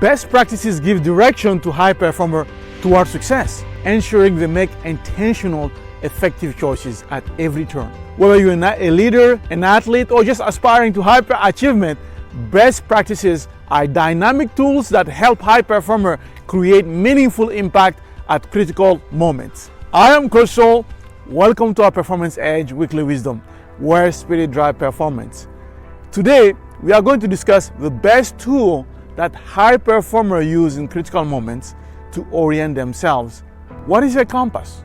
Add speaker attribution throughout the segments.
Speaker 1: Best practices give direction to high performer toward success, ensuring they make intentional, effective choices at every turn. Whether you're a leader, an athlete, or just aspiring to hyper achievement, best practices are dynamic tools that help high performer create meaningful impact at critical moments. I am Coach Soul. Welcome to our Performance Edge Weekly Wisdom, where spirit drives performance. Today, we are going to discuss the best tool that high performers use in critical moments to orient themselves. What is a compass?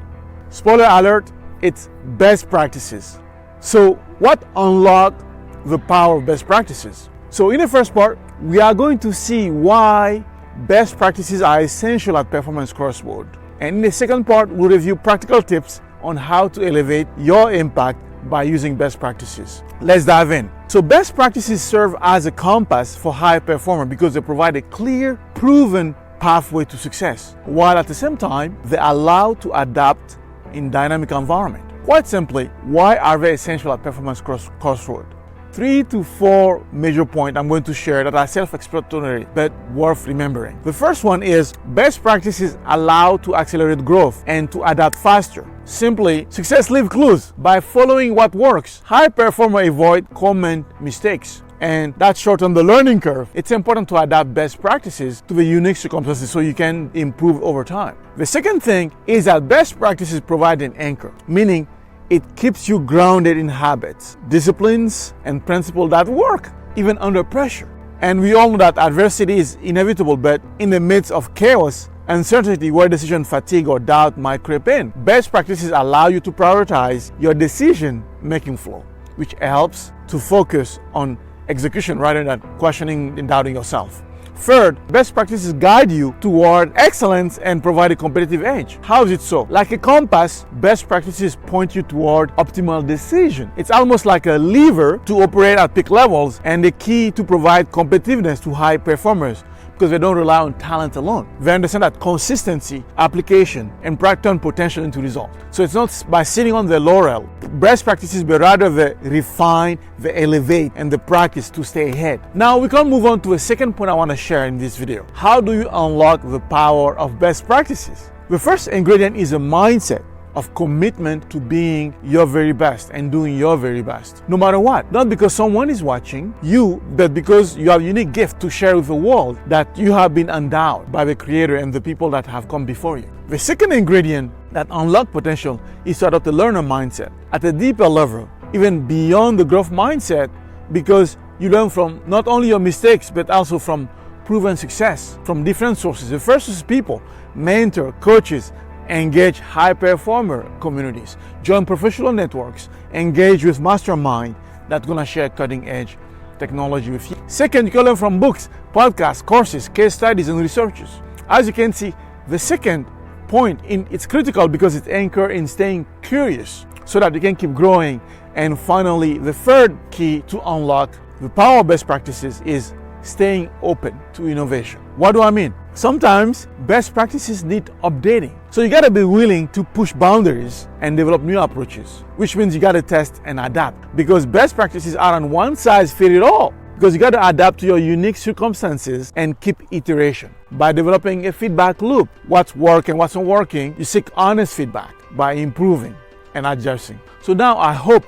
Speaker 1: Spoiler alert, it's best practices. So what unlocks the power of best practices? So in the first part, we are going to see why best practices are essential at Performance Crossroads. And in the second part, we'll review practical tips on how to elevate your impact by using best practices. Let's dive in. So best practices serve as a compass for high performers because they provide a clear, proven pathway to success, while at the same time, they allow to adapt in dynamic environment. Quite simply, why are they essential at Performance Crossroads? 3 to 4 major points I'm going to share that are self-explanatory but worth remembering. The first one is best practices allow to accelerate growth and to adapt faster. Simply, success leaves clues. By following what works, high performers avoid common mistakes, and that shortens the learning curve. It's important to adapt best practices to the unique circumstances so you can improve over time. The second thing is that best practices provide an anchor, meaning it keeps you grounded in habits, disciplines, and principles that work even under pressure. And we all know that adversity is inevitable, but in the midst of chaos, uncertainty, where decision fatigue or doubt might creep in, best practices allow you to prioritize your decision-making flow, which helps to focus on execution rather than questioning and doubting yourself. Third, best practices guide you toward excellence and provide a competitive edge. How is it so? Like a compass, best practices point you toward optimal decision. It's almost like a lever to operate at peak levels and the key to provide competitiveness to high performers, because they don't rely on talent alone. They understand that consistency, application, and turn potential into results. So it's not by sitting on the laurel. Best practices, but rather they refine, they elevate, and they practice to stay ahead. Now we can move on to a second point I want to share in this video. How do you unlock the power of best practices? The first ingredient is a mindset of commitment to being your very best and doing your very best, no matter what. Not because someone is watching you, but because you have a unique gift to share with the world that you have been endowed by the Creator and the people that have come before you. The second ingredient that unlocks potential is to adopt a learner mindset at a deeper level, even beyond the growth mindset, because you learn from not only your mistakes, but also from proven success from different sources. The first is people, mentor, coaches. Engage high performer communities, join professional networks, engage with mastermind that's gonna share cutting edge technology with you. Second, you can learn from books, podcasts, courses, case studies, and researches. As you can see, the second point it's critical because it's anchored in staying curious so that you can keep growing. And finally, the third key to unlock the power of best practices is staying open to innovation. What do I mean? Sometimes best practices need updating. So you gotta be willing to push boundaries and develop new approaches, which means you gotta test and adapt, because best practices aren't one size fits all, because you gotta adapt to your unique circumstances and keep iteration. By developing a feedback loop, what's working, what's not working, you seek honest feedback by improving and adjusting. So now I hope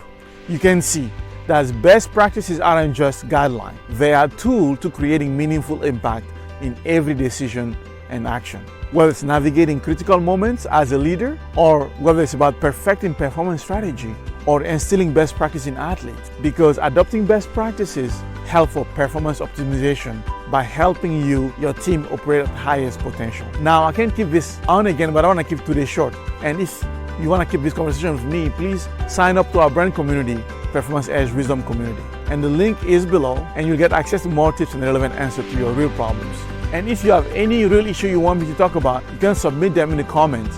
Speaker 1: you can see that best practices aren't just guidelines. They are tools to creating meaningful impact in every decision and action. Whether it's navigating critical moments as a leader, or whether it's about perfecting performance strategy or instilling best practice in athletes, because adopting best practices help for performance optimization by helping your team operate at highest potential. Now, I can't keep this on again, but I want to keep today short. And if you want to keep this conversation with me, please sign up to our brand community, Performance Edge Wisdom Community. And the link is below, and you'll get access to more tips and relevant answers to your real problems. And if you have any real issue you want me to talk about, you can submit them in the comments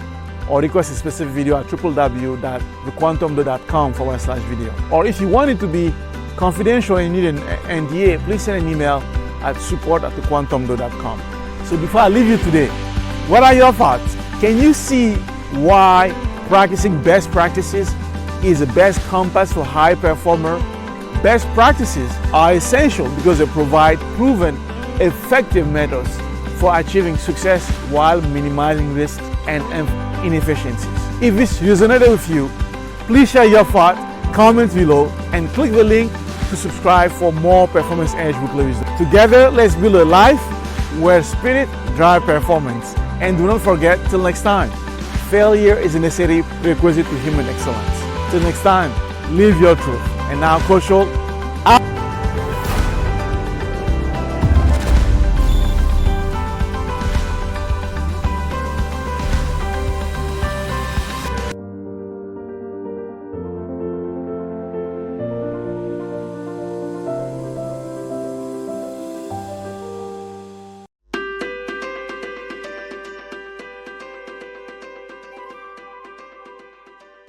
Speaker 1: or request a specific video at www.thequantumdo.com/video. Or if you want it to be confidential and you need an NDA, please send an email at support@thequantumdo.com. So before I leave you today, what are your thoughts? Can you see why practicing best practices is the best compass for high performer? Best practices are essential because they provide proven, effective methods for achieving success while minimizing risks and inefficiencies. If this resonated with you, please share your thoughts, comment below, and click the link to subscribe for more Performance Edge weekly wisdom. Together, let's build a life where spirit drives performance. And do not forget, till next time, failure is a necessary prerequisite to human excellence. Till next time, live your truth. And now, Coach Holt,